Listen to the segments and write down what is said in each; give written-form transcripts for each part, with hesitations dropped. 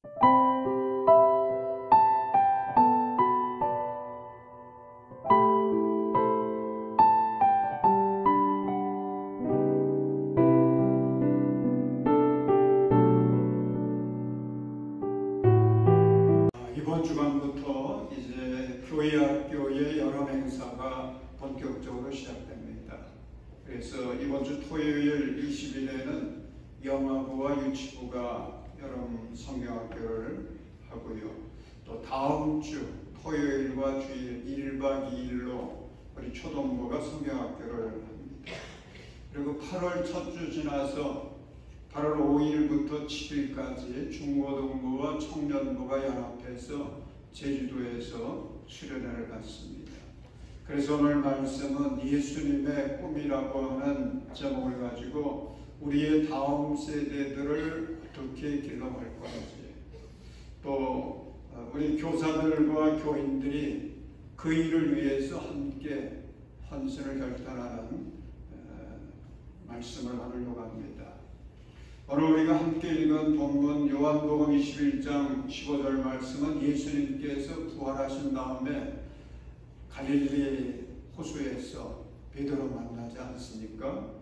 이번 주간부터 이제 교회 학교의 여러 행사가 본격적으로 시작됩니다. 그래서 이번 주 토요일 20일에는 영아부와 유치부가 여름 성경학교를 하고요. 또 다음 주 토요일과 주일 1박 2일로 우리 초동부가 성경학교를 합니다. 그리고 8월 첫 주 지나서 8월 5일부터 7일까지 중고등부와 청년부가 연합해서 제주도에서 수련회를 갖습니다. 그래서 오늘 말씀은 예수님의 꿈이라고 하는 제목을 가지고 우리의 다음 세대들을 어떻게 길러갈 건지, 또 우리 교사들과 교인들이 그 일을 위해서 함께 헌신을 결단하는 말씀을 나누려고 합니다. 오늘 우리가 함께 읽은 본문 요한복음 21장 15절 말씀은 예수님께서 부활하신 다음에 갈릴리 호수에서 베드로 만나지 않습니까?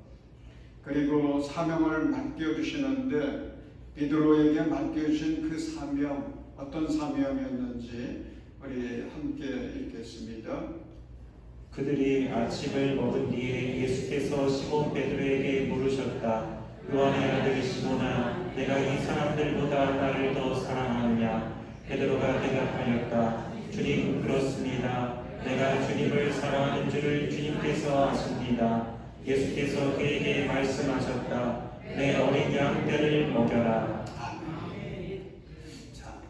그리고 사명을 맡겨주시는데 베드로에게 맡겨주신 그 사명, 어떤 사명이었는지 우리 함께 읽겠습니다. 그들이 아침을 먹은 뒤에 예수께서 시몬 베드로에게 물으셨다. 요한의 아들 시몬아, 내가 이 사람들보다 나를 더 사랑하느냐? 베드로가 대답하였다. 주님, 그렇습니다. 내가 주님을 사랑하는 줄을 주님께서 아십니다. 예수께서 그에게 말씀하셨다. 내 어린 양떼를 먹여라. 자,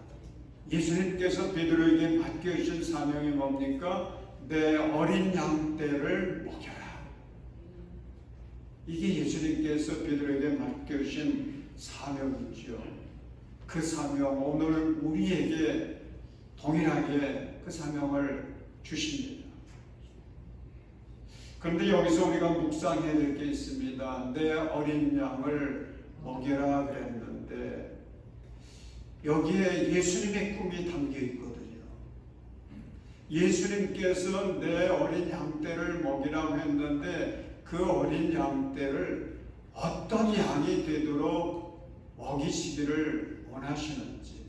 예수님께서 베드로에게 맡겨주신 사명이 뭡니까? 내 어린 양떼를 먹여라. 이게 예수님께서 베드로에게 맡겨주신 사명이죠. 그 사명, 오늘 우리에게 동일하게 그 사명을 주십니다. 그런데 여기서 우리가 묵상해야 될 게 있습니다. 내 어린 양을 먹여라 그랬는데 여기에 예수님의 꿈이 담겨 있거든요. 예수님께서 내 어린 양떼를 먹이라고 했는데 그 어린 양떼를 어떤 양이 되도록 먹이시기를 원하시는지,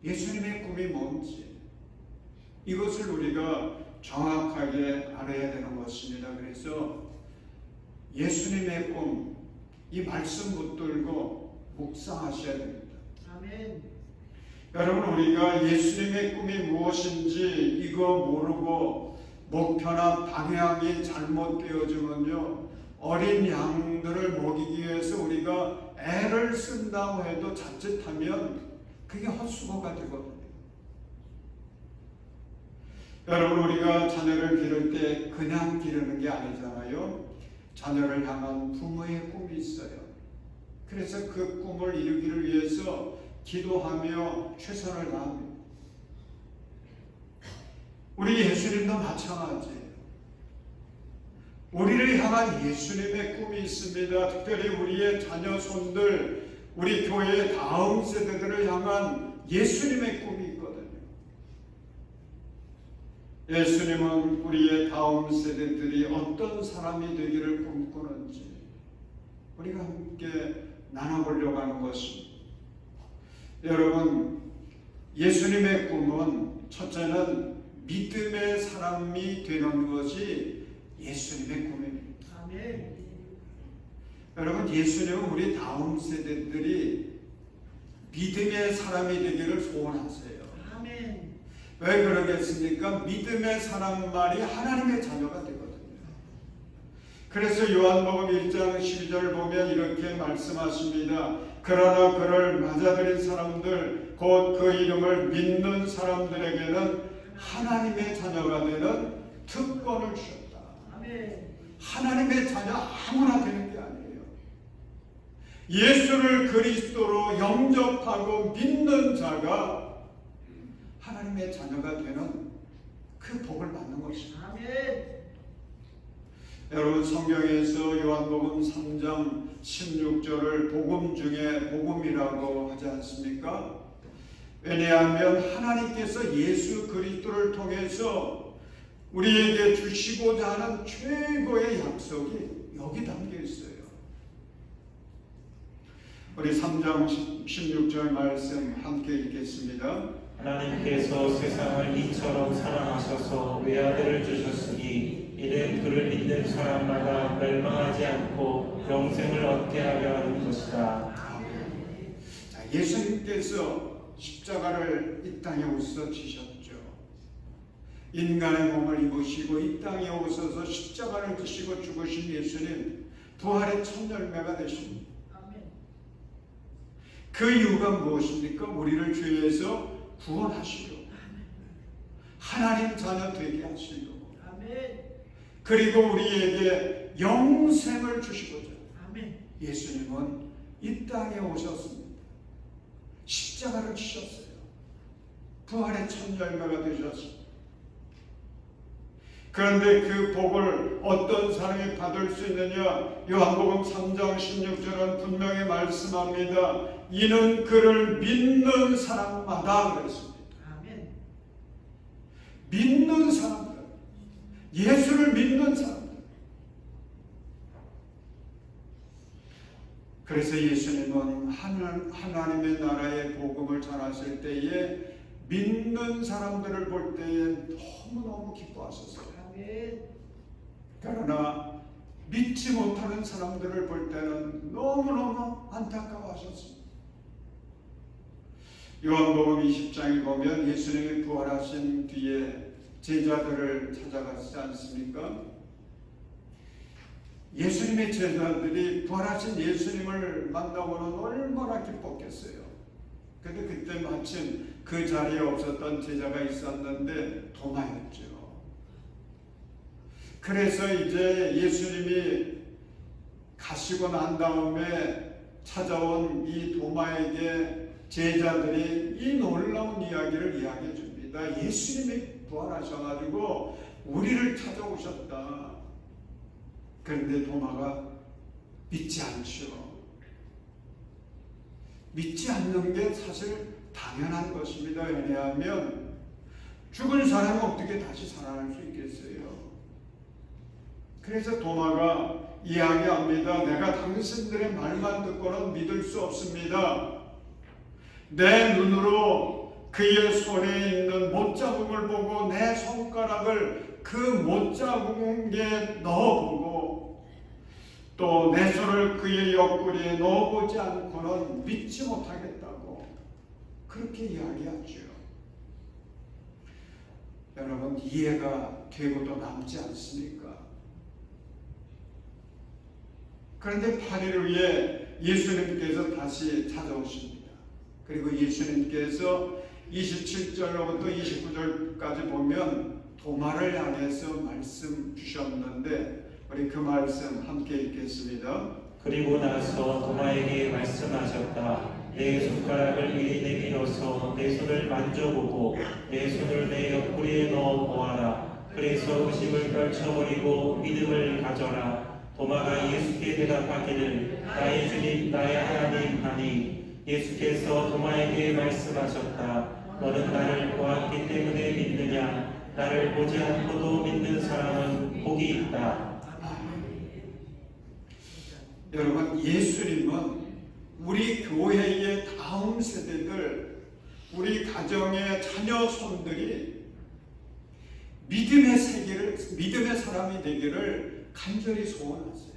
예수님의 꿈이 뭔지, 이것을 우리가 정확하게 알아야 되는 것입니다. 그래서 예수님의 꿈, 이 말씀 붙들고 묵상하셔야 됩니다. 아멘. 여러분, 우리가 예수님의 꿈이 무엇인지 이거 모르고 목표나 방향이 잘못되어지면요, 어린 양들을 먹이기 위해서 우리가 애를 쓴다고 해도 자칫하면 그게 헛수고가 되거든요. 여러분, 우리가 자녀를 기를 때 그냥 기르는 게 아니잖아요. 자녀를 향한 부모의 꿈이 있어요. 그래서 그 꿈을 이루기를 위해서 기도하며 최선을 다합니다. 우리 예수님도 마찬가지예요. 우리를 향한 예수님의 꿈이 있습니다. 특별히 우리의 자녀, 손들, 우리 교회의 다음 세대들을 향한 예수님의 꿈이 있거든요. 예수님은 우리의 다음 세대들이 어떤 사람이 되기를 꿈꾸는지 우리가 함께 나눠보려고 하는 것입니다. 여러분, 예수님의 꿈은 첫째는 믿음의 사람이 되는 것이 예수님의 꿈입니다. 아멘. 여러분, 예수님은 우리 다음 세대들이 믿음의 사람이 되기를 소원하세요. 아멘. 왜 그러겠습니까? 믿음의 사람만이 하나님의 자녀가 되거든요. 그래서 요한복음 1장 12절 보면 이렇게 말씀하십니다. 그러나 그를 맞아들인 사람들, 곧 그 이름을 믿는 사람들에게는 하나님의 자녀가 되는 특권을 주셨다. 아멘. 하나님의 자녀 아무나 되는 게 아니에요. 예수를 그리스도로 영접하고 믿는 자가 하나님의 자녀가 되는 그 복을 받는 것입니다. 아멘. 여러분 성경에서 요한복음 3장 16절을 복음 중에 복음이라고 하지 않습니까? 왜냐하면 하나님께서 예수 그리스도를 통해서 우리에게 주시고자 하는 최고의 약속이 여기 담겨 있어요. 우리 3장 16절 말씀 함께 읽겠습니다. 하나님께서 세상을 이처럼 사랑하셔서 외아들을 주셨으니 이는 그를 믿는 사람마다 멸망하지 않고 영생을 얻게 하려 하는 것이다. 자, 예수님께서 십자가를 이 땅에 오셔서 지셨죠. 인간의 몸을 입으시고 이 땅에 오셔서 십자가를 지시고 죽으신 예수님, 부활의 첫 열매가 되십니다. 그 이유가 무엇입니까? 우리를 죄에서 구원하시려고, 하나님 자녀 되게 하시려고, 그리고 우리에게 영생을 주시고자 예수님은 이 땅에 오셨습니다. 십자가를 지셨어요. 부활의 첫 열매가 되셨습니다. 그런데 그 복을 어떤 사람이 받을 수 있느냐? 요한복음 3장 16절은 분명히 말씀합니다. 이는 그를 믿는 사람마다 그랬습니다. 믿는 사람들, 예수를 믿는 사람들. 그래서 예수님은 하나님의 나라의 복음을 전하실 때에 믿는 사람들을 볼 때에 너무너무 기뻐하셨어요. 그러나 믿지 못하는 사람들을 볼 때는 너무너무 안타까워하셨습니다. 요한복음 20장에 보면 예수님이 부활하신 뒤에 제자들을 찾아가시지 않습니까? 예수님의 제자들이 부활하신 예수님을 만나고는 얼마나 기뻤겠어요. 근데 그때 마침 그 자리에 없었던 제자가 있었는데 도마였죠. 그래서 이제 예수님이 가시고 난 다음에 찾아온 이 도마에게 제자들이 이 놀라운 이야기를 이야기해 줍니다. 예수님이 부활하셔가지고 우리를 찾아오셨다. 그런데 도마가 믿지 않죠. 믿지 않는 게 사실 당연한 것입니다. 왜냐하면 죽은 사람이 어떻게 다시 살아날 수 있겠어요? 그래서 도마가 이야기합니다. 내가 당신들의 말만 듣고는 믿을 수 없습니다. 내 눈으로 그의 손에 있는 못자국을 보고 내 손가락을 그 못자국에 넣어보고 또 내 손을 그의 옆구리에 넣어보지 않고는 믿지 못하겠다고 그렇게 이야기하죠. 여러분 이해가 되고도 남지 않습니까? 그런데 8일 후에 예수님께서 다시 찾아오십니다. 그리고 예수님께서 27절로부터 29절까지 보면 도마를 향해서 말씀 주셨는데 우리 그 말씀 함께 읽겠습니다. 그리고 나서 도마에게 말씀하셨다. 내 손가락을 이리 내밀어서 내 손을 만져보고 내 손을 내 옆구리에 넣어 보아라. 그래서 의심을 떨쳐버리고 믿음을 가져라. 도마가 예수께 대답하기를 나의 주님 나의 하나님 하니 예수께서 도마에게 말씀하셨다. 너는 나를 보았기 때문에 믿느냐? 나를 보지 않고도 믿는 사람은 복이 있다. 여러분 예수님은 우리 교회의 다음 세대들, 우리 가정의 자녀 손들이 믿음의 세계를, 믿음의 사람이 되기를 간절히 소원하세요.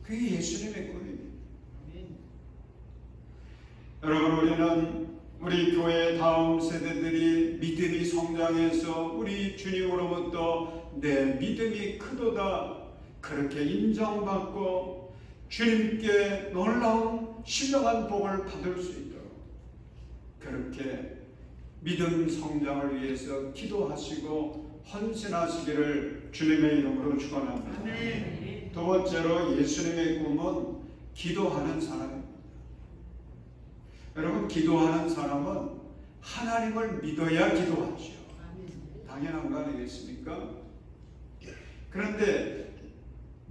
그게 예수님의 꿈입니다. 여러분 우리는 우리 교회의 다음 세대들이 믿음이 성장해서 우리 주님으로부터 내 믿음이 크도다 그렇게 인정받고 주님께 놀라운 신령한 복을 받을 수 있도록 그렇게 믿음 성장을 위해서 기도하시고 헌신하시기를 주님의 이름으로 축원합니다. 두 번째로 예수님의 꿈은 기도하는 사람입니다. 여러분 기도하는 사람은 하나님을 믿어야 기도하죠. 당연한 거 아니겠습니까? 그런데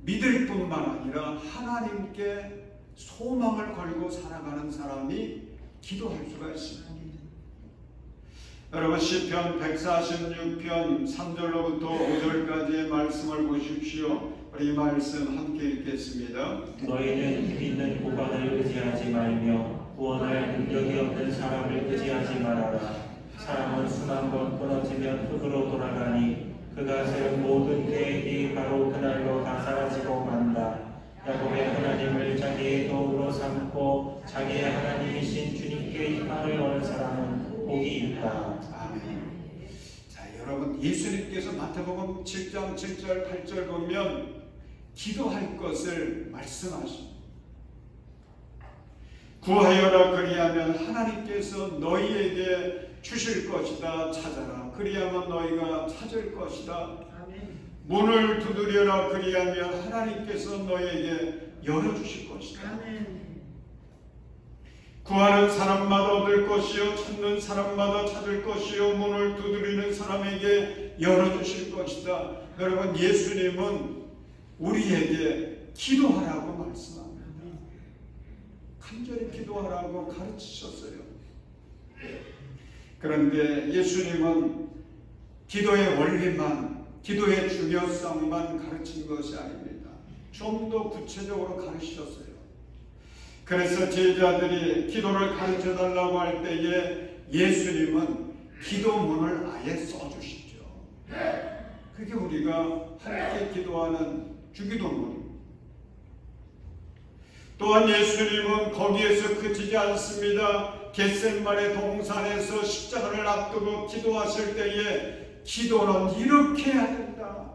믿을 뿐만 아니라 하나님께 소망을 걸고 살아가는 사람이 기도할 수가 있습니다. 여러분 시편 146편 3절로부터 5절까지의 말씀을 보십시오. 우리 이 말씀 함께 읽겠습니다. 너희는 힘 있는 고관을 의지하지 말며 구원할 능력이 없는 사람을 의지하지 말아라. 사람은 숨 한 번 끊어지면 흙으로 돌아가니 그가 세운 모든 계획이 바로 그날로 다 사라지고 만다. 야곱의 하나님을 자기의 도움으로 삼고 자기의 하나님이신 주님께 희망을 거는 사람은 복이 있다. 아멘. 자, 여러분 예수님께서 마태복음 7장 7절 8절 보면 기도할 것을 말씀하십니다. 구하여라 그리하면 하나님께서 너희에게 주실 것이다. 찾아라 그리하면 너희가 찾을 것이다. 문을 두드려라 그리하면 하나님께서 너희에게 열어주실 것이다. 구하는 사람마다 얻을 것이요 찾는 사람마다 찾을 것이요 문을 두드리는 사람에게 열어주실 것이다. 여러분 예수님은 우리에게 기도하라고 말씀합니다. 간절히 기도하라고 가르치셨어요. 그런데 예수님은 기도의 원리만, 기도의 중요성만 가르친 것이 아닙니다. 좀 더 구체적으로 가르치셨어요. 그래서 제자들이 기도를 가르쳐달라고 할 때에 예수님은 기도문을 아예 써주시죠. 그게 우리가 함께 기도하는 주기도문. 또한 예수님은 거기에서 그치지 않습니다. 겟세마네 동산에서 십자가를 앞두고 기도하실 때에 기도는 이렇게 해야 된다.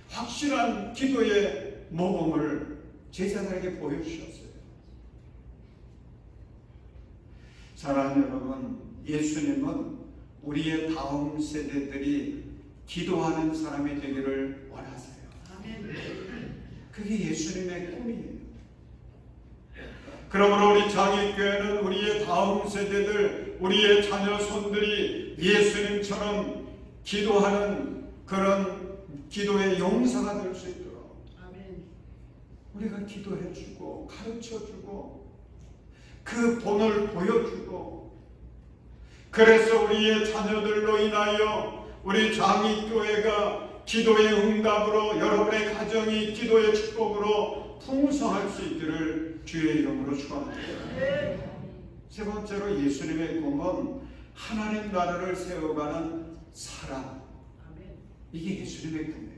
확실한 기도의 모범을 제자들에게 보여주셨어요. 사랑하는 여러분, 예수님은 우리의 다음 세대들이 기도하는 사람이 되기를 원하세요. 그게 예수님의 꿈이에요. 그러므로 우리 장애교회는 우리의 다음 세대들, 우리의 자녀 손들이 예수님처럼 기도하는 그런 기도의 용사가 될 수 있도록 우리가 기도해주고 가르쳐주고 그 본을 보여주고, 그래서 우리의 자녀들로 인하여 우리 장애교회가 기도의 응답으로, 여러분의 가정이 기도의 축복으로 풍성할 수 있기를 주의 이름으로 축원합니다. 세 번째로 예수님의 꿈은 하나님 나라를 세워가는 사람. 이게 예수님의 꿈이에요.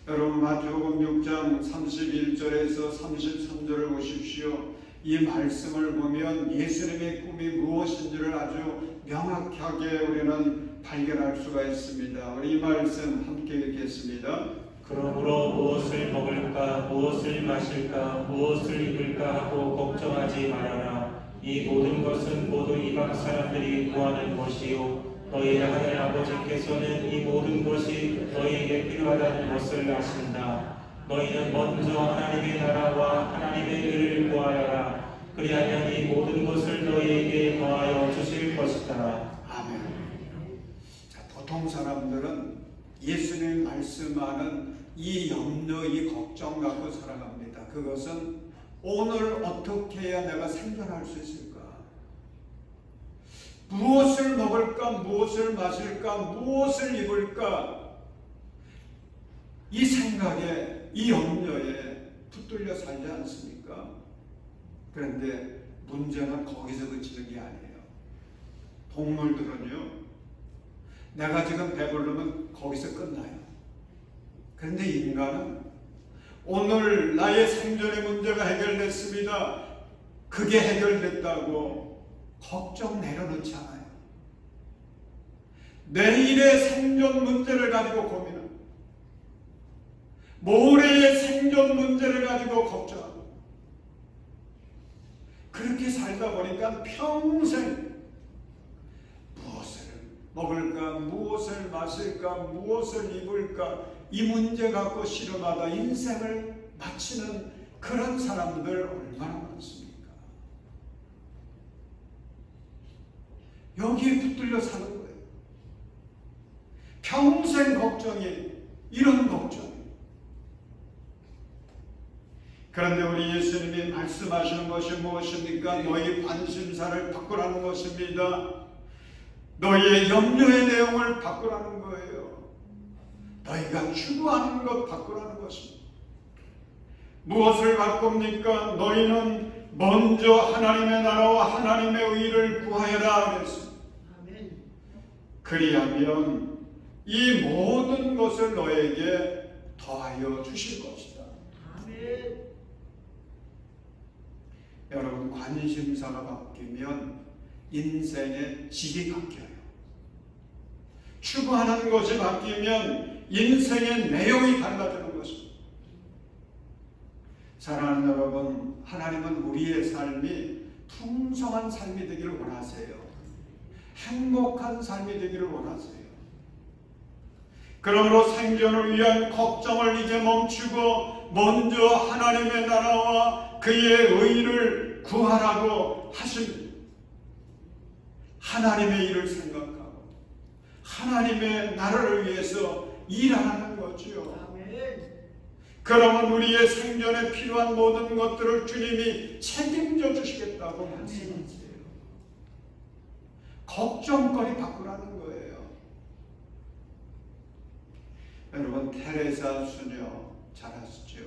여러분 마태복음 6장 31절에서 33절을 보십시오. 이 말씀을 보면 예수님의 꿈이 무엇인지를 아주 명확하게 우리는 발견할 수가 있습니다. 우리 이 말씀 함께 읽겠습니다. 그러므로 무엇을 먹을까, 무엇을 마실까, 무엇을 입을까 하고 걱정하지 말아라. 이 모든 것은 모두 이방 사람들이 구하는 것이요 너희의 하늘 아버지께서는 이 모든 것이 너희에게 필요하다는 것을 아신다. 너희는 먼저 하나님의 나라와 하나님의 의를 구하여라. 그리하면 이 모든 것을 너희에게 더하여 주실 것이다. 아멘. 자, 보통 사람들은 예수님 말씀하는 이 염려, 이 걱정 갖고 살아갑니다. 그것은 오늘 어떻게 해야 내가 생존할 수 있을까? 무엇을 먹을까? 무엇을 마실까? 무엇을 입을까? 이 생각에, 이 염려에 붙들려 살지 않습니까? 그런데 문제는 거기서 그치는 게 아니에요. 동물들은요, 내가 지금 배부르면 거기서 끝나요. 그런데 인간은 오늘 나의 생존의 문제가 해결됐습니다. 그게 해결됐다고 걱정 내려놓지 않아요. 내일의 생존 문제를 가지고 고민합니다. 모레의 생존 문제를 가지고 걱정합니다. 그렇게 살다 보니까 평생 무엇을 먹을까, 무엇을 마실까, 무엇을 입을까, 이 문제 갖고 씨름하다 인생을 마치는 그런 사람들 얼마나 많습니까? 여기에 붙들려 사는 거예요. 평생 걱정이 이런 걱정. 그런데 우리 예수님이 말씀하시는 것이 무엇입니까? 너희 관심사를 바꾸라는 것입니다. 너희의 염려의 내용을 바꾸라는 거예요. 너희가 추구하는 것 바꾸라는 것입니다. 무엇을 바꿉니까? 너희는 먼저 하나님의 나라와 하나님의 의를 구하여라 그랬습니다. 아멘. 그리하면 이 모든 것을 너에게 더하여 주실 것이다. 아멘. 여러분, 관심사가 바뀌면 인생의 질이 바뀌어요. 추구하는 것이 바뀌면 인생의 내용이 달라지는 것입니다. 사랑하는 여러분, 하나님은 우리의 삶이 풍성한 삶이 되기를 원하세요. 행복한 삶이 되기를 원하세요. 그러므로 생존을 위한 걱정을 이제 멈추고 먼저 하나님의 나라와 그의 의를 구하라고 하십니다. 하나님의 일을 생각하고 하나님의 나라를 위해서 일하는 거지요. 아멘. 그러면 우리의 생존에 필요한 모든 것들을 주님이 책임져 주시겠다고 말씀하세요. 걱정거리 바꾸라는 거예요. 여러분, 테레사 수녀 잘 아시죠?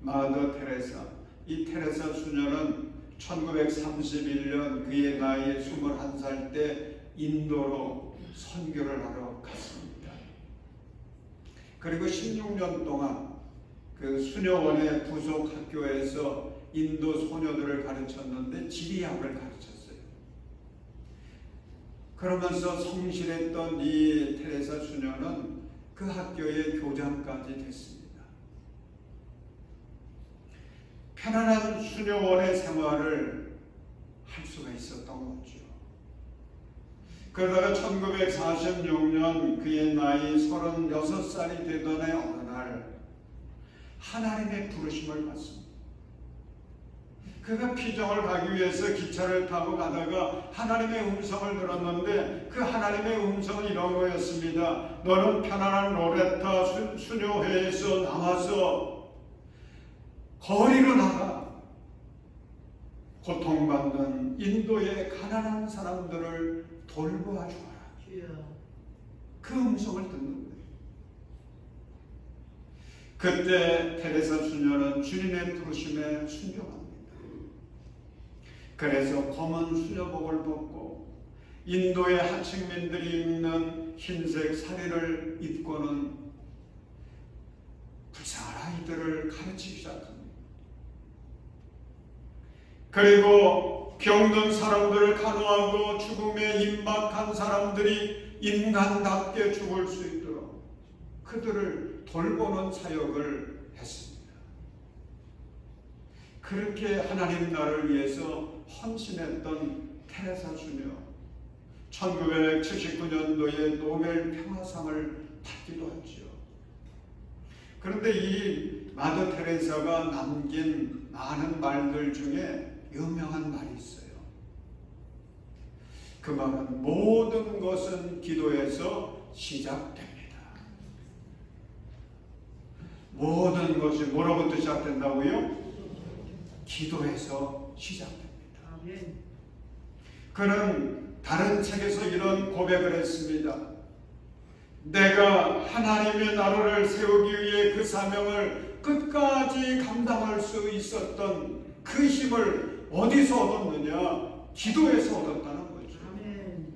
마더 테레사. 이 테레사 수녀는 1931년 그의 나이 21살 때 인도로 선교를 하러 갔습니다. 그리고 16년 동안 그 수녀원의 부속 학교에서 인도 소녀들을 가르쳤는데 지리학을 가르쳤어요. 그러면서 성실했던 이 테레사 수녀는 그 학교의 교장까지 됐습니다. 편안한 수녀원의 생활을 할 수가 있었던 거죠. 그러다가 1946년 그의 나이 36살이 되던 해 어느 날 하나님의 부르심을 받습니다. 그가 피정을 가기 위해서 기차를 타고 가다가 하나님의 음성을 들었는데 그 하나님의 음성은 이런 거였습니다. 너는 편안한 로레타 수녀회에서 나와서 거리로 나가 고통받는 인도의 가난한 사람들을 돌보아 주어라. 주여. 그 음성을 듣는 거예요. 그때 테레사 수녀는 주님의 부르심에 순종합니다. 그래서 검은 수녀복을 벗고 인도의 하층민들이 입는 흰색 사리를 입고는 불쌍한 아이들을 가르치기 시작합니다. 그리고 병든 사람들을 간호하고 죽음에 임박한 사람들이 인간답게 죽을 수 있도록 그들을 돌보는 사역을 했습니다. 그렇게 하나님 나라를 위해서 헌신했던 테레사 수녀, 1979년도에 노벨 평화상을 받기도 했죠. 그런데 이 마더 테레사가 남긴 많은 말들 중에 유명한 말이 있어요. 그 말은 모든 것은 기도에서 시작됩니다. 모든 것이 뭐로부터 시작된다고요? 기도에서 시작됩니다. 아멘. 그는 다른 책에서 이런 고백을 했습니다. 내가 하나님의 나라를 세우기 위해 그 사명을 끝까지 감당할 수 있었던 그 힘을 어디서 얻었느냐? 기도에서 얻었다는 거죠. 아멘.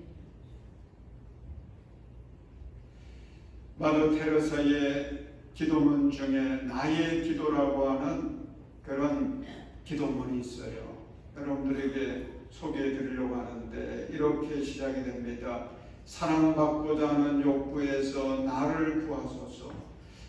마더 테레사의 기도문 중에 나의 기도라고 하는 그런 기도문이 있어요. 여러분들에게 소개해 드리려고 하는데 이렇게 시작이 됩니다. 사랑받고자 하는 욕구에서 나를 구하소서.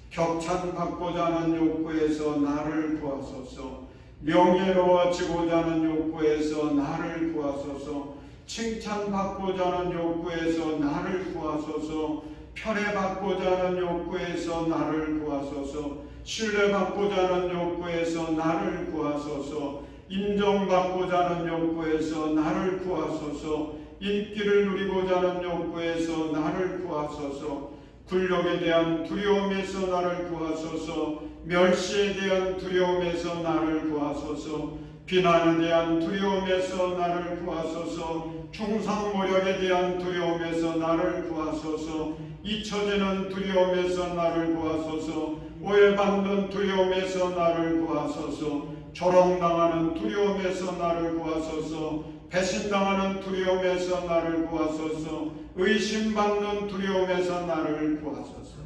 격찬받고자 하는 욕구에서 나를 구하소서. 명예로워지고자 하는 욕구에서 나를 구하소서. 칭찬받고자 하는 욕구에서 나를 구하소서. 편애받고자 하는 욕구에서 나를 구하소서. 신뢰받고자 하는 욕구에서 나를 구하소서. 인정받고자 하는 욕구에서 나를 구하소서. 인기를 누리고자 하는 욕구에서 나를 구하소서. 굴욕에 대한 두려움에서 나를 구하소서. 멸시에 대한 두려움에서 나를 구하소서. 비난에 대한 두려움에서 나를 구하소서. 중상모략에 대한 두려움에서 나를 구하소서. 잊혀지는 두려움에서 나를 구하소서. 오해받는 두려움에서 나를 구하소서. 조롱당하는 두려움에서 나를 구하소서. 배신당하는 두려움에서 나를 구하소서. 의심받는 두려움에서 나를 구하소서.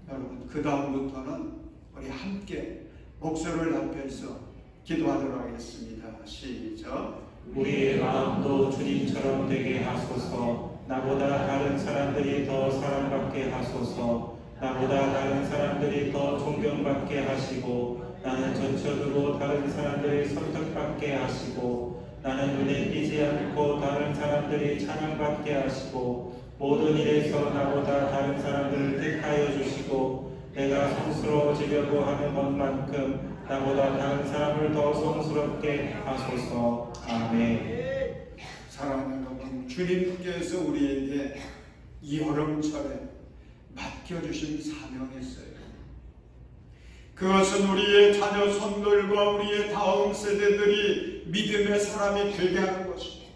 여러분, 그 다음부터는 우리 함께 목소리를 높여서 기도하도록 하겠습니다. 시작. 우리의 마음도 주님처럼 되게 하소서. 나보다 다른 사람들이 더 사랑받게 하소서. 나보다 다른 사람들이 더 존경받게 하시고, 나는 전적으로 다른 사람들이 선택받게 하시고, 나는 눈에 띄지 않고 다른 사람들이 찬양받게 하시고, 모든 일에서 나보다 다른 사람들을 택하여 주시고, 내가 성스러워지려고 하는 것만큼 나보다 다른 사람을 더 성스럽게 하소서. 아멘. 사랑하는 여러분, 주님께서 우리에게 이 여름철에 맡겨주신 사명이 있어요. 그것은 우리의 자녀 손들과 우리의 다음 세대들이 믿음의 사람이 되게 하는 것입니다.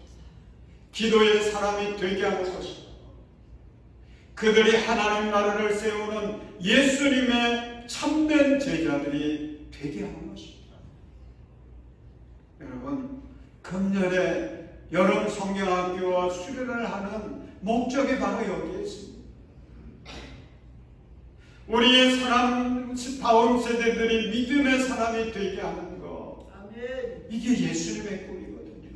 기도의 사람이 되게 하는 것입니다. 그들이 하나님 나라를 세우는 예수님의 참된 제자들이 되게 하는 것입니다. 여러분, 금년에 여름 성경학교와 수련을 하는 목적이 바로 여기에 있습니다. 우리의 사람, 다음 세대들이 믿음의 사람이 되게 하는 것. 아멘. 이게 예수님의 꿈이거든요.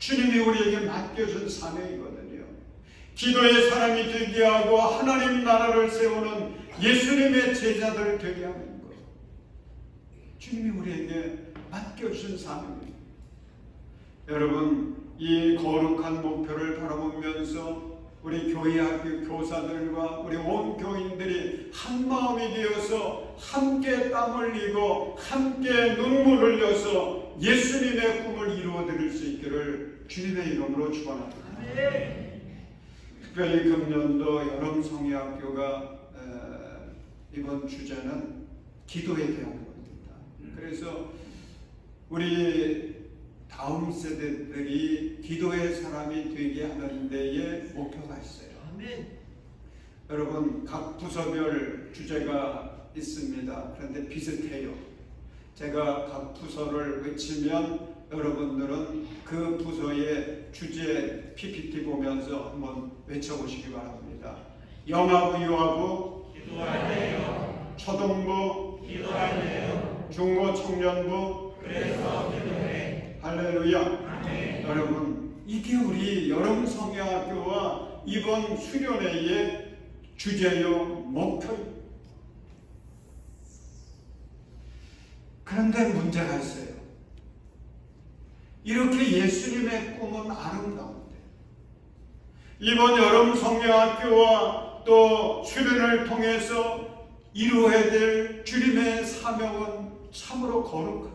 주님이 우리에게 맡겨준 사명이거든요. 기도의 사람이 되게 하고 하나님 나라를 세우는 예수님의 제자들 되게 하는 것. 주님이 우리에게 맡겨준 사명입니다. 여러분, 이 거룩한 목표를 바라보면서 우리 교회 학교 교사들과 우리 온 교인들이 한 마음이 되어서 함께 땀 흘리고 함께 눈물 흘려서 예수님의 꿈을 이루어드릴 수 있기를 주님의 이름으로 축원합니다. 특별히 금년도 여름 성의학교가 이번 주제는 기도에 대한 겁니다. 그래서 우리 다음 세대들이 기도의 사람이 되게 하는 데에 목표가 있어요. 아멘. 여러분, 각 부서별 주제가 있습니다. 그런데 비슷해요. 제가 각 부서를 외치면 여러분들은 그 부서의 주제 PPT 보면서 한번 외쳐보시기 바랍니다. 영아부, 유아부, 기도할래요. 초등부, 기도할래요. 중고 청년부, 그래서 기도해. 할렐루야. 아멘. 여러분, 이게 우리 여름 성경학교와 이번 수련회의 주제요, 목표입니다. 그런데 문제가 있어요. 이렇게 예수님의 꿈은 아름다운데 이번 여름 성경학교와 또 수련을 통해서 이루어야 될 주님의 사명은 참으로 거룩합니다.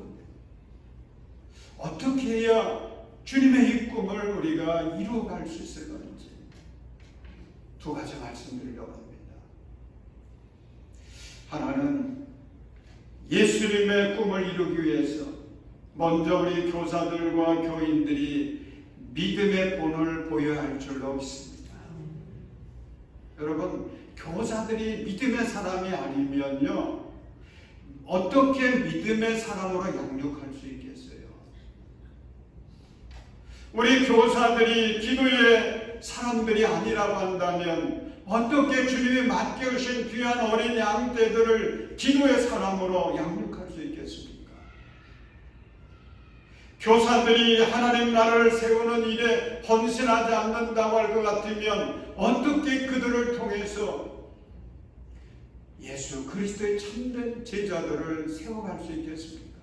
어떻게 해야 주님의 이 꿈을 우리가 이루어갈 수 있을 건지 두 가지 말씀드리려고 합니다. 하나는 예수님의 꿈을 이루기 위해서 먼저 우리 교사들과 교인들이 믿음의 본을 보여야 할 줄로 믿습니다. 여러분, 교사들이 믿음의 사람이 아니면요, 어떻게 믿음의 사람으로 양육할 수 있겠어요? 우리 교사들이 기도의 사람들이 아니라고 한다면 어떻게 주님이 맡겨주신 귀한 어린 양떼들을 기도의 사람으로 양육할 수 있겠습니까? 교사들이 하나님 나라를 세우는 일에 헌신하지 않는다고 할 것 같으면 어떻게 그들을 통해서 예수 그리스도의 참된 제자들을 세워갈 수 있겠습니까?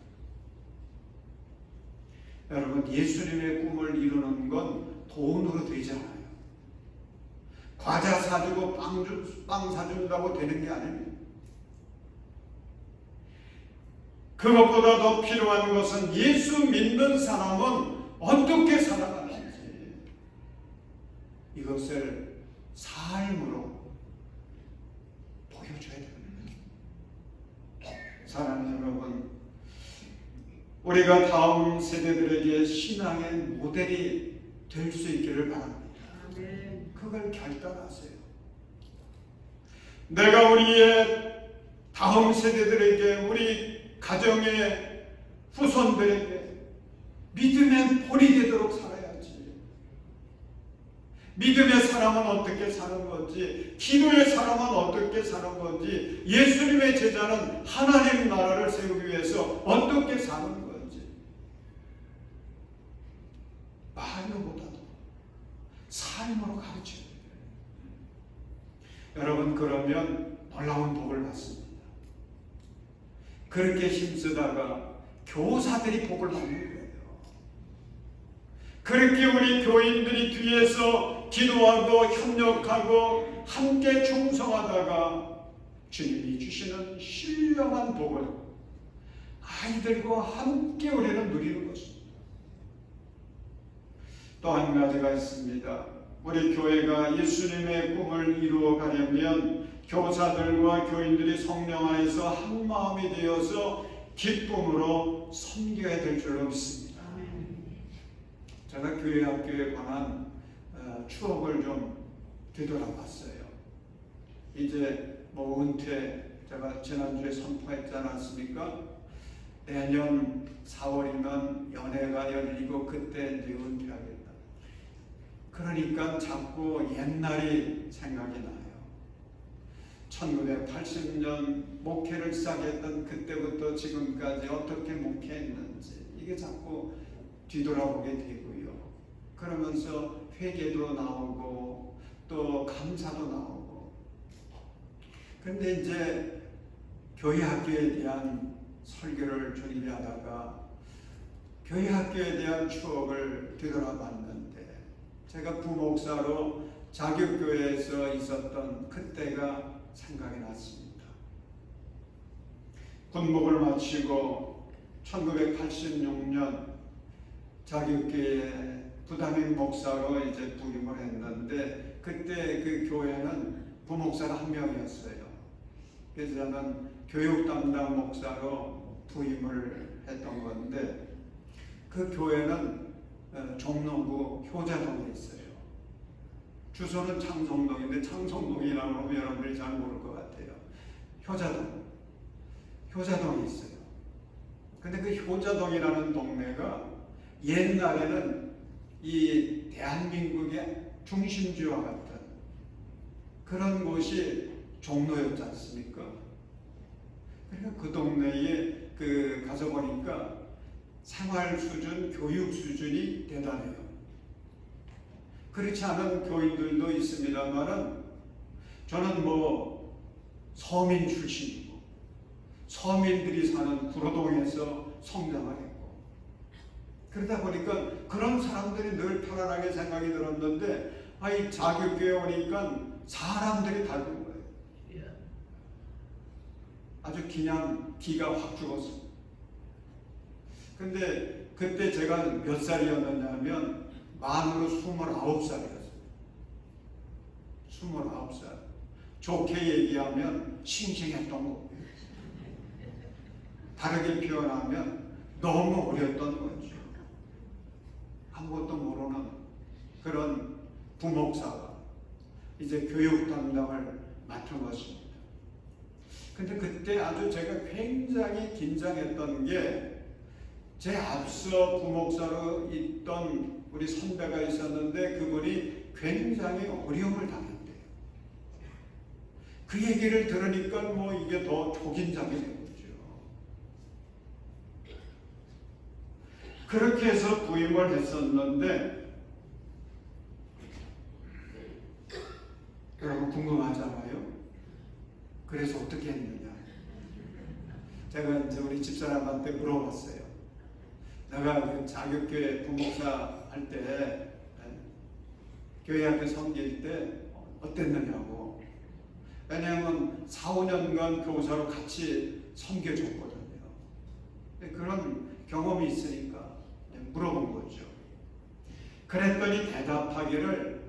여러분, 예수님의 꿈을 이루는 건 돈으로 되지 않아요. 과자 사주고 빵 사준다고 되는 게 아닙니다. 그것보다 더 필요한 것은 예수 믿는 사람은 어떻게 살아가는지 이것을 삶으로 알려줘야 됩니다. 사랑하는 여러분, 우리가 다음 세대들에게 신앙의 모델이 될 수 있기를 바랍니다. 아멘. 그걸 결단하세요. 내가 우리의 다음 세대들에게, 우리 가정의 후손들에게 믿음의 본이 되도록 살아야지. 믿음의 사람은 어떻게 사는 건지, 기도의 사람은 어떻게 사는 건지, 예수님의 제자는 하나님 나라를 세우기 위해서 어떻게 사는 건지 말로보다도 삶으로 가르쳐야 돼요. 여러분, 그러면 놀라운 복을 받습니다. 그렇게 힘쓰다가 교사들이 복을 받는 거예요. 그렇게 우리 교인들이 뒤에서 기도하고 협력하고 함께 충성하다가 주님이 주시는 신령한 복을 아이들과 함께 우리는 누리는 것입니다. 또 한 가지가 있습니다. 우리 교회가 예수님의 꿈을 이루어 가려면 교사들과 교인들이 성령 안에서 한 마음이 되어서 기쁨으로 섬겨야 될 줄로 믿습니다. 제가 교회 학교에 관한 추억을 좀 되돌아봤어요. 이제 뭐 은퇴, 제가 지난주에 선포했지 않았습니까? 내년 4월이면 연애가 열리고 그때 이제 은퇴하겠다. 그러니까 자꾸 옛날이 생각이 나요. 1980년 목회를 시작했던 그때부터 지금까지 어떻게 목회했는지 이게 자꾸 뒤돌아보게 되고요. 그러면서 회개도 나오고 또 감사도 나오고. 그런데 이제 교회 학교에 대한 설교를 준비하다가 교회 학교에 대한 추억을 되돌아봤는데, 제가 부목사로 자격교회에서 있었던 그때가 생각이 났습니다. 군복을 마치고 1986년 자격교회 부담임 목사로 이제 부임을 했는데, 그때 그 교회는 부목사가 한 명이었어요. 그래서 저는 교육 담당 목사로 부임을 했던 건데, 그 교회는 종로구 효자동에 있어요. 주소는 창성동인데 창성동이라고 하면 여러분들이 잘 모를 것 같아요. 효자동에 있어요. 근데 그 효자동이라는 동네가 옛날에는 이 대한민국의 중심지와 같은 그런 곳이 종로였지 않습니까? 그러니까 그 동네에 가서 보니까 생활 수준, 교육 수준이 대단해요. 그렇지 않은 교인들도 있습니다만은, 저는 뭐 서민 출신이고 서민들이 사는 구로동에서 성장을 했고, 그러다 보니까 그런 사람들이 늘 편안하게 생각이 들었는데, 이 자격교회 오니까 사람들이 다른 거예요. 아주 그냥 기가 확 죽었어요. 근데 그때 제가 몇 살이었느냐면 만으로 29살이었어요. 29살. 좋게 얘기하면 싱싱했던 거고요. 다르게 표현하면 너무 어렸던 거죠. 아무것도 모르는 그런 부목사가 이제 교육 담당을 맡은 것입니다. 근데 그때 아주 제가 굉장히 긴장했던 게, 제 앞서 부목사로 있던 우리 선배가 있었는데 그분이 굉장히 어려움을 당했대요. 그 얘기를 들으니까 뭐 이게 더 초긴장이 된 거죠. 그렇게 해서 부임을 했었는데, 여러분 궁금하잖아요. 그래서 어떻게 했느냐. 제가 이제 우리 집사람한테 물어봤어요. 내가 그 자격교회 부목사 할 때, 교회 앞에 섬길 때 어땠느냐고. 왜냐하면 4, 5년간 교사로 같이 섬겨줬거든요. 그런 경험이 있으니까 물어본 거죠. 그랬더니 대답하기를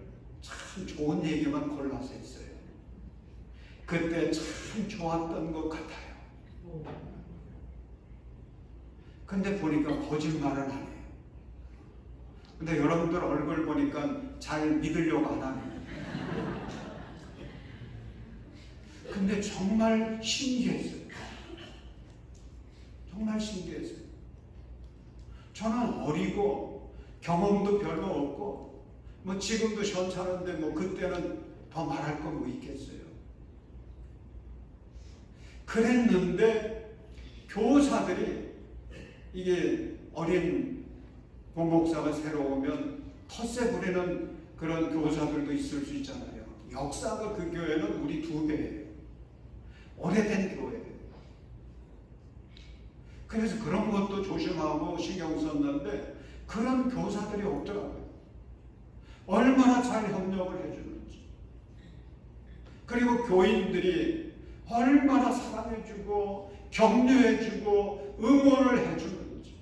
참 좋은 얘기만 골라서 했어요. 그때 참 좋았던 것 같아요. 근데 보니까 거짓말은 안 해요. 근데 여러분들 얼굴 보니까 잘 믿으려고 안 하네요. 근데 정말 신기했어요. 정말 신기했어요. 저는 어리고 경험도 별로 없고 뭐 지금도 현찮은데 뭐 그때는 더 말할 거 뭐 있겠어요. 그랬는데 교사들이 이게 어린 부목사가 새로 오면 텃세 부리는 그런 교사들도 있을 수 있잖아요. 역사가 그 교회는 우리 2배예요. 오래된 교회예요. 그래서 그런 것도 조심하고 신경 썼는데 그런 교사들이 없더라고요. 얼마나 잘 협력을 해주는지. 그리고 교인들이 얼마나 사랑해주고 격려해주고 응원을 해주는지.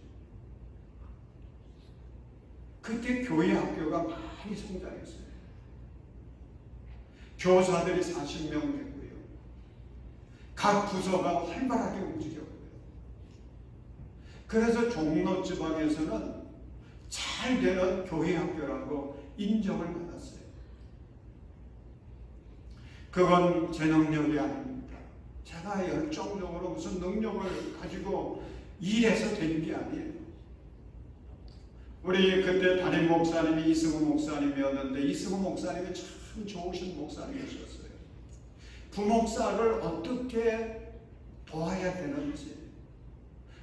그때 교회 학교가 많이 성장했어요. 교사들이 40명 되고요. 각 부서가 활발하게 움직였고요. 그래서 종로 지방에서는 잘 되는 교회 학교라고 인정을 받았어요. 그건 제 능력이 아닙니다. 제가 열정적으로 무슨 능력을 가지고 일해서 된 게 아니에요. 우리 그때 담임 목사님이 이승우 목사님이었는데 이승우 목사님이 참 좋으신 목사님이셨어요. 부목사를 어떻게 도와야 되는지,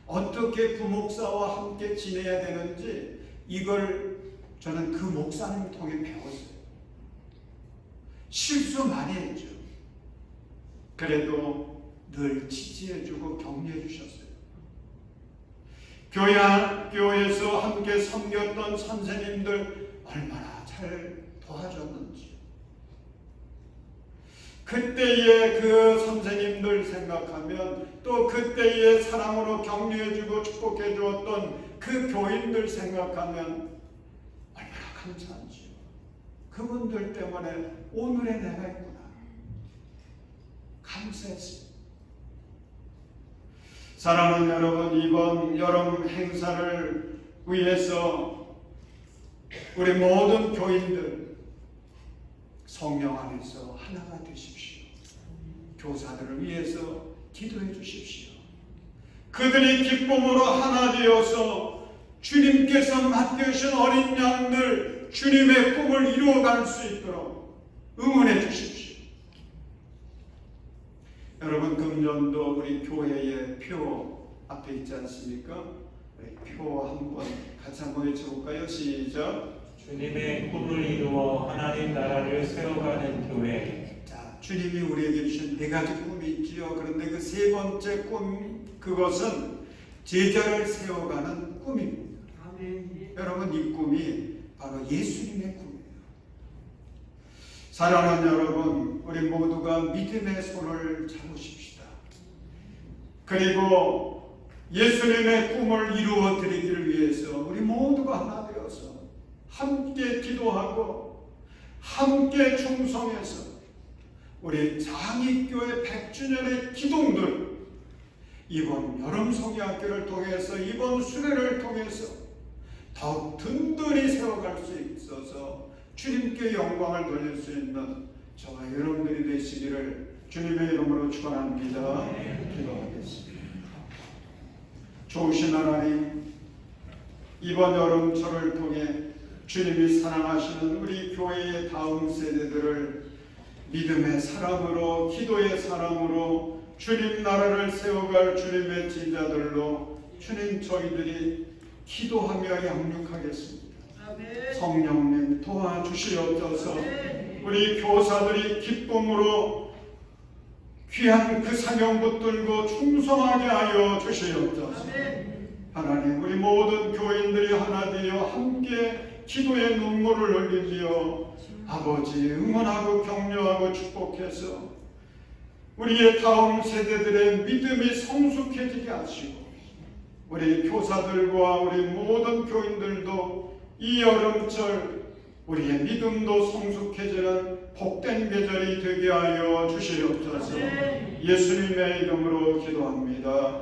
어떻게 부목사와 함께 지내야 되는지 이걸 저는 그 목사님 통해 배웠어요. 실수 많이 했죠. 그래도 늘 지지해주고 격려해 주셨어요. 교회에서 함께 섬겼던 선생님들 얼마나 잘 도와줬는지. 그때의 그 선생님들 생각하면 또 그때의 사랑으로 격려해주고 축복해 주었던 그 교인들 생각하면 얼마나 감사한지요. 그분들 때문에 오늘의 내가 있구나. 감사했어요. 사랑하는 여러분, 이번 여름 행사를 위해서 우리 모든 교인들 성령 안에서 하나가 되십시오. 교사들을 위해서 기도해 주십시오. 그들이 기쁨으로 하나 되어서 주님께서 맡겨주신 어린 양들 주님의 꿈을 이루어갈 수 있도록 응원해 주십시오. 여러분, 금년도 우리 교회의 표 앞에 있지 않습니까? 표 한번 같이 한번 외쳐볼까요? 시작. 주님의 꿈을 이루어 하나님 나라를 세워가는 교회. 자, 주님이 우리에게 주신 4가지 꿈이 있지요. 그런데 그 3번째 꿈, 그것은 제자를 세워가는 꿈입니다. 아멘. 여러분, 이 꿈이 바로 예수님의 꿈이에요. 사랑하는 여러분, 우리 모두가 믿음의 손을 잡으십시다. 그리고 예수님의 꿈을 이루어 드리기를 위해서 우리 모두가 하나 되어서 함께 기도하고 함께 충성해서 우리 장익교회 100주년의 기둥들, 이번 여름 성리학교를 통해서 이번 수련을 통해서 더욱 든든히 세워갈 수 있어서 주님께 영광을 돌릴 수 있는 저와 여러분들이 되시기를 주님의 이름으로 축원합니다. 기도하겠습니다. 좋으신 하나님, 이번 여름철을 통해 주님이 사랑하시는 우리 교회의 다음 세대들을 믿음의 사람으로, 기도의 사람으로 주님 나라를 세워갈 주님의 제자들로 주님 저희들이 기도하며 양육하겠습니다. 성령님 도와주시옵소서. 우리 교사들이 기쁨으로 귀한 그 사명 붙들고 충성하게 하여 주시옵소서. 하나님, 우리 모든 교인들이 하나 되어 함께 기도의 눈물을 흘리며 아버지 응원하고 격려하고 축복해서 우리의 다음 세대들의 믿음이 성숙해지게 하시고 우리 교사들과 우리 모든 교인들도 이 여름철 우리의 믿음도 성숙해지는 복된 계절이 되게 하여 주시옵소서. 예수님의 이름으로 기도합니다.